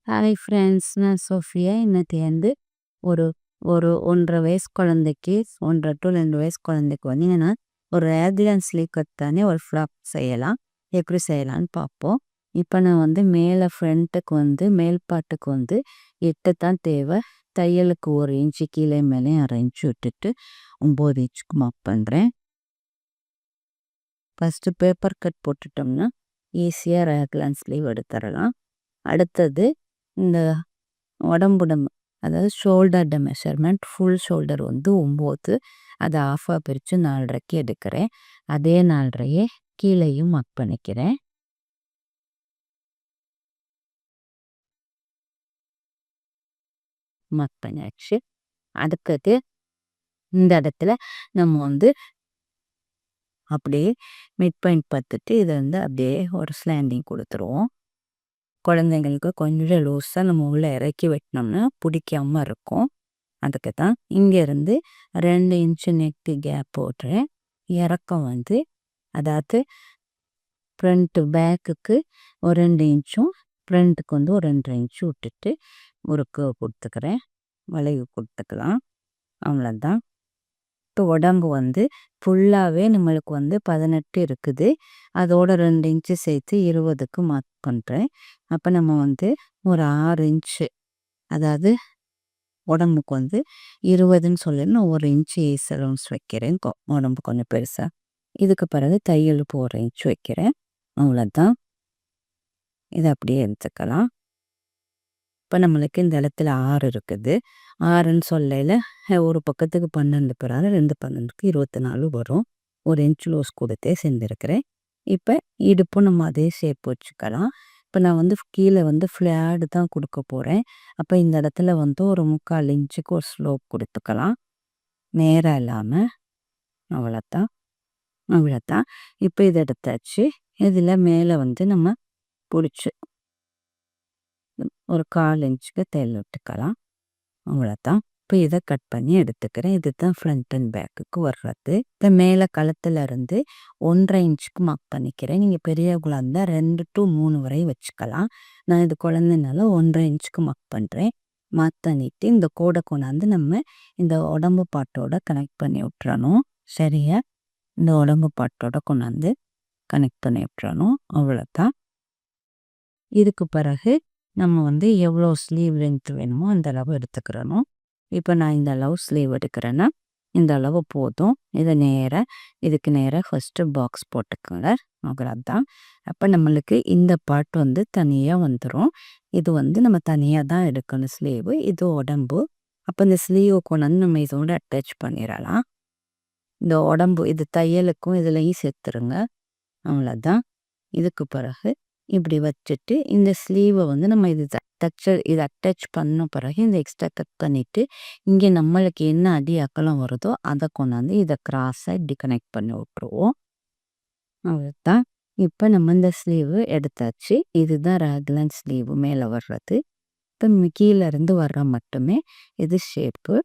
Hi friends, நான் Sofia. இன்னைக்கு வந்து ஒரு ஒரு 1.5 வயசு குழந்தைக்கு 1.5 to 2 வயசு குழந்தைக்கு வந்து என்னென்னா ஒரு ரேக்லான் ஸ்லீவ் கட்டானே ஒரு ஃப்ராக் செய்யலாம். எப்படி செய்யலான்னு பார்ப்போம். இப்போ நான் வந்து மேலே ஃப்ரண்ட்டுக்கு வந்து மேல்பாட்டுக்கு வந்து 8 தான் தேவை. தையலுக்கு 1 இன்ச்சு கீழே மேலே 1/2 இன்ச்சு விட்டுட்டு 9 இன்ச்சுக்கு மார்க் பண்ணுறேன். ஃபஸ்ட்டு பேப்பர் கட் போட்டுட்டோம்னா ஈஸியாக ரேக்லான் ஸ்லீவ் எடுத்துடலாம். அடுத்தது இந்த உடம்புட அதாவது ஷோல்டர்ட மெஷர்மெண்ட் ஃபுல் ஷோல்டர் வந்து 9, அதை ஆஃபாக பிரித்து 4.5க்கு எடுக்கிறேன். அதே 4.5 கீழேயும் மார்க் பண்ணிக்கிறேன். மார்க் பண்ணியாச்சு. அடுத்தது இந்த இடத்துல நம்ம வந்து அப்படியே மிட் பாயிண்ட் பார்த்துட்டு இதை வந்து அப்படியே ஒரு ஸ்லாண்டிங் கொடுத்துருவோம். குழந்தைங்களுக்கு கொஞ்சம் லூஸாக நம்ம உள்ளே இறக்கி வெட்டினோம்னா பிடிக்காமல் இருக்கும். அதுக்கு தான் இங்கேருந்து 2 இன்ச்சு நெக்கு கேப் போடுறேன். இறக்கம் வந்து அதாவது ஃப்ரண்ட்டு பேக்குக்கு ஒரு 2 இன்ச்சும் ஃப்ரண்ட்டுக்கு வந்து ஒரு 2.5 இன்ச்சு விட்டுட்டு ஒரு கர்வ் கொடுத்துக்கிறேன். வளைவு கொடுத்துக்கலாம். அவ்வளோதான். இப்போ உடம்பு வந்து ஃபுல்லாகவே நம்மளுக்கு வந்து 18 இருக்குது. அதோட 2 இன்ச்சு சேர்த்து 20க்கு மார்க் பண்ணுறேன். அப்போ நம்ம வந்து ஒரு 6 இன்ச்சு அதாவது உடம்புக்கு வந்து 20ன்னு சொல்லி நான் 1 இன்ச்சு ஏசலோன்ஸ் வைக்கிறேன். உடம்பு கொஞ்சம் பெருசாக. இதுக்கு பிறகு தையலுக்கு 1 இன்ச்சு வைக்கிறேன். அவ்வளோதான். இதை அப்படியே எடுத்துக்கலாம். இப்போ நம்மளுக்கு இந்த இடத்துல 6 இருக்குது. 6ன்னு சொல்லையில் ஒரு பக்கத்துக்கு 12 பிறகு 2 12க்கு 24 வரும். 1 இன்ச்சு லூஸ் கொடுத்தே செஞ்சுருக்கிறேன். இப்போ இடுப்பும் நம்ம அதே ஷேப் வச்சுக்கலாம். இப்போ நான் வந்து கீழே வந்து ஃப்ளாடு தான் கொடுக்க போகிறேன். அப்போ இந்த இடத்துல வந்து ஒரு 3/4 இன்ச்சுக்கு ஒரு ஸ்லோப் கொடுத்துக்கலாம். நேராக இல்லாமல். அவ்வளோதான். அவ்வளோதான். இப்போ இதை எடுத்தாச்சு. இதில் மேலே வந்து நம்ம பிடிச்சி ஒரு 1/4 இன்ச்சுக்கு தையல் விட்டுக்கலாம். அவ்வளோதான். இப்போ இதை கட் பண்ணி எடுத்துக்கிறேன். இது தான் ஃப்ரண்ட் அண்ட் பேக்குக்கு வர்றது. இப்போ மேலே கழுத்தில் இருந்து 1.5 இன்ச்சுக்கு மார்க் பண்ணிக்கிறேன். நீங்கள் பெரியவங்களாக இருந்தால் 2 to 3 வரை வச்சுக்கலாம். நான் இது குழந்தைனால 1.5 இன்ச்சுக்கு மார்க் பண்ணுறேன். மார்க் பண்ணிவிட்டு இந்த கோடை கொண்டாந்து நம்ம இந்த உடம்பு பாட்டோட கனெக்ட் பண்ணி விட்டுறணும். சரியா? இந்த உடம்பு பாட்டோட கொண்டாந்து கனெக்ட் பண்ணி விட்டுறணும். அவ்வளோதான். இதுக்கு பிறகு நம்ம வந்து எவ்வளோ ஸ்லீவ் லென்த் வேணுமோ அந்த அளவு எடுத்துக்கிறணும். இப்போ நான் இந்த அளவு ஸ்லீவ் எடுக்கிறேன்னா இந்த அளவு போதும். இதை இதுக்கு நேராக ஃபஸ்ட்டு பாக்ஸ் போட்டுக்கோங்க. அவ்வளோதான். அப்போ நம்மளுக்கு இந்த பார்ட் வந்து தனியாக வந்துடும். இது வந்து நம்ம தனியாக தான் எடுக்கணும் ஸ்லீவு. இது உடம்பு. அப்போ இந்த ஸ்லீவை கொண்டாந்து நம்ம இதோட அட்டாச் பண்ணிடலாம். இந்த உடம்பு இது தையலுக்கும் இதுலையும் சேர்த்துருங்க. அவ்வளோதான். இதுக்கு பிறகு இப்படி வச்சுட்டு இந்த ஸ்லீவை வந்து நம்ம இதை அட்டாச் பண்ண பிறகு இந்த எக்ஸ்ட்ரா கட் பண்ணிவிட்டு இங்கே நம்மளுக்கு என்ன அடி அகலம் வருதோ அதை கொண்டாந்து இதை கிராஸாக இப்படி கனெக்ட் பண்ணி விட்ருவோம். அவ்வளோதான். இப்போ நம்ம இந்த ஸ்லீவு எடுத்தாச்சு. இதுதான் ரேக்லான் ஸ்லீவு மேலே வர்றது. இப்போ கீழே இருந்து வர்ற மட்டுமே இது ஷேப்பு.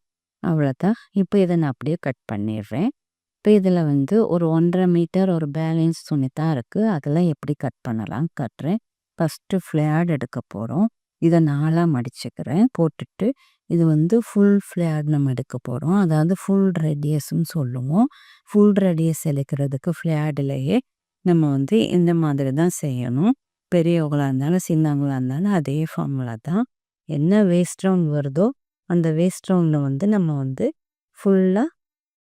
அவ்வளோதான். இப்போ இதை நான் அப்படியே கட் பண்ணிடுறேன். இப்போ இதில் வந்து ஒரு 1.5 மீட்டர் ஒரு பேலன்ஸ் துணி தான் இருக்குது. அதெல்லாம் எப்படி கட் பண்ணலாம் கட்டுறேன். ஃபஸ்ட்டு ஃப்ளாட் எடுக்க போகிறோம். இதை 4ஆக மடிச்சுக்கிறேன். போட்டுட்டு இது வந்து ஃபுல் ஃப்ளாட் நம்ம எடுக்க போகிறோம். அதாவது ஃபுல் ரேடியஸ்ன்னு சொல்லுவோம். ஃபுல் ரேடியஸ் எடுக்கிறதுக்கு ஃப்ளாட்லேயே நம்ம வந்து இந்த மாதிரி தான் செய்யணும். பெரியவங்களாக இருந்தாலும் சின்னவங்களாக இருந்தாலும் அதே ஃபார்முலா தான். என்ன வேஸ்ட் ரவுண்ட் வருதோ அந்த வேஸ்ட் ரவுண்டில் வந்து நம்ம வந்து ஃபுல்லாக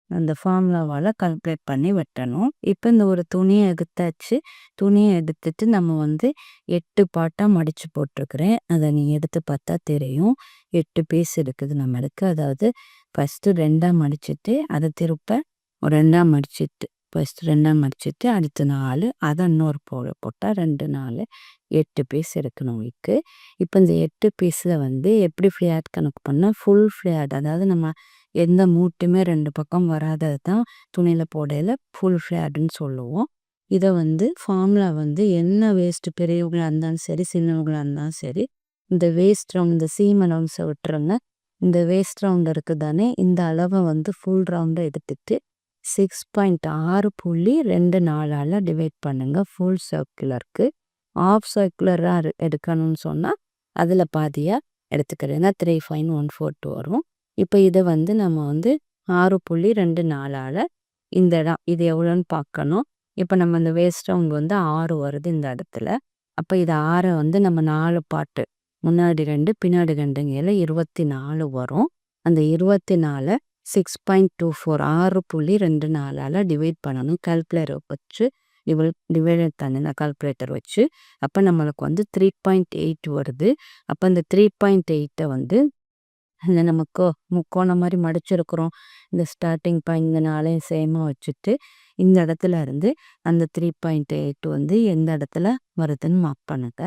அந்த ஃபார்முலாவால் கால்குலேட் பண்ணி வெட்டணும். இப்போ இந்த ஒரு துணியை எடுத்தாச்சு. துணியை எடுத்துட்டு நம்ம வந்து 8 பார்ட்டாக மடித்து போட்டிருக்கிறேன். அதை நீங்கள் எடுத்து பார்த்தா தெரியும். 8 பீஸ் இருக்குது நம்மளுக்கு. அதாவது ஃபஸ்ட்டு 2ஆக மடிச்சுட்டு அதை திருப்ப ஒரு 2ஆக மடிச்சுட்டு ஃபஸ்ட்டு 2ஆக மடிச்சுட்டு அடுத்து 4 அதை இன்னொரு போட்டால் 2 4 8 பீஸ் இருக்குது நம்மளுக்கு. இப்போ இந்த 8 பீஸில் வந்து எப்படி ஃப்ளாட் கணக்கு பண்ணால் ஃபுல் ஃப்ளாட் அதாவது நம்ம எந்த மூட்டுமே 2 பக்கம் வராதது தான் துணியில் போடையில் ஃபுல் ஃப்ளாட்னு சொல்லுவோம். இதை வந்து ஃபார்முலா வந்து என்ன வேஸ்ட்டு பெரியவங்களாக இருந்தாலும் சரி சின்னவங்களாக இருந்தாலும் சரி இந்த வேஸ்ட் ரவுண்ட் இந்த சீம் அலவுன்ஸை விட்டுருங்க. இந்த வேஸ்ட் ரவுண்ட் இருக்குது தானே இந்த அளவை வந்து ஃபுல் ரவுண்டை எடுத்துட்டு 6.6.24 டிவைட் பண்ணுங்கள் ஃபுல் சர்க்குலருக்கு. ஆஃப் சர்க்குலராக எடுக்கணும்னு சொன்னால் அதில் பாதியாக எடுத்துக்கிறேன்னா 3.142 வரும். இப்போ இதை வந்து நம்ம வந்து 6.24 இந்த இடம் இது எவ்வளோன்னு பார்க்கணும். இப்போ நம்ம இந்த வேஸ்ட் ரவுண்ட் வந்து 6 வருது இந்த இடத்துல. அப்போ இது 6 வந்து நம்ம 4 பாட்டு முன்னாடி 2 பின்னாடி 2ங்கையில் 24 வரும். அந்த 24 6.24 6.24 டிவைட் பண்ணணும். கால்குலேட்டர் வச்சு டிவைடட் பண்ணின கால்குலேட்டர் வச்சு. அப்போ நம்மளுக்கு வந்து 3.8 வருது. அப்போ அந்த 3.8 வந்து இந்த நமக்கு முக்கோணம் மாதிரி மடிச்சிருக்கிறோம். இந்த ஸ்டார்டிங் பாயிண்ட் இந்த நாளையும் சேமாக வச்சுட்டு இந்த இடத்துல இருந்து அந்த 3.8 வந்து எந்த இடத்துல வருதுன்னு மார்க் பண்ணுங்க.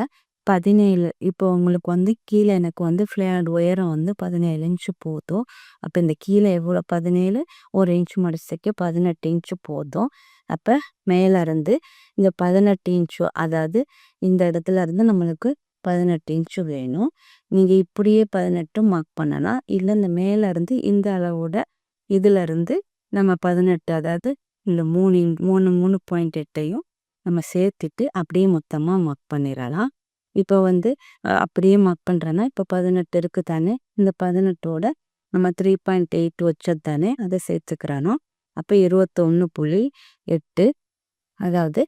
17 இப்போ உங்களுக்கு வந்து கீழே எனக்கு வந்து ஃப்ளேட் உயரம் வந்து 17 இன்ச்சு போதும். அப்போ இந்த கீழே எவ்வளோ 17 1 இன்ச்சு மடிச்சுக்கு 18 இன்ச்சு போதும். அப்போ மேலே இருந்து இந்த 18 இன்ச்சு அதாவது இந்த இடத்துல இருந்து நம்மளுக்கு 18 இன்ச்சு வேணும். நீங்கள் இப்படியே 18 மார்க் பண்ணலாம். இல்லை இந்த மேலே இருந்து இந்த அளவோட இதில் இருந்து நம்ம 18 அதாவது இந்த 3.8ஐயும் நம்ம சேர்த்துட்டு அப்படியே மொத்தமாக மார்க் பண்ணிடலாம். இப்போ வந்து அப்படியே மார்க் பண்ணுறேன்னா இப்போ 18 இருக்குது தானே, இந்த 18ஓட நம்ம 3.8 வச்சது தானே அதை சேர்த்துக்கிறானோ. அப்போ 21.8 அதாவது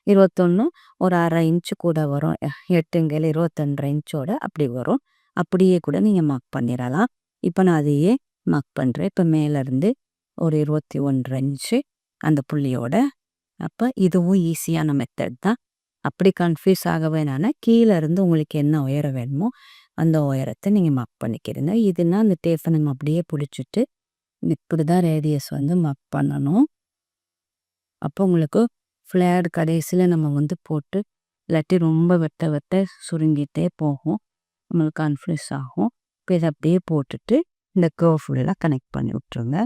21 ஒரு 1/2 இன்ச்சு கூட வரும். 8ங்கையில் 22 இன்ச்சோட அப்படி வரும். அப்படியே கூட நீங்கள் மார்க் பண்ணிடலாம். இப்போ நான் அதையே மார்க் பண்ணுறேன். இப்போ மேலேருந்து ஒரு 21 இன்ச்சு அந்த புள்ளியோட. அப்போ இதுவும் ஈஸியான மெத்தட் தான். அப்படி கன்ஃபியூஸ் ஆக வேணான்னா கீழே இருந்து உங்களுக்கு என்ன உயரம் வேணுமோ அந்த உயரத்தை நீங்கள் மார்க் பண்ணிக்கிறீங்க. இதுனா அந்த டேப்பை நம்ம அப்படியே பிடிச்சிட்டு இப்படி தான் ரேடியஸ் வந்து மார்க் பண்ணணும். அப்போ உங்களுக்கு ஃப்ளேட் கடைசியில் நம்ம வந்து போட்டு இல்லாட்டி ரொம்ப வெட்ட வெட்ட சுருங்கிட்டே போகும், நம்மளுக்கு கன்ஃபியூஸ் ஆகும். இப்போ இதை அப்படியே போட்டுட்டு இந்த கர்வ் ஃபுல்லாக கனெக்ட் பண்ணி விட்ருங்க.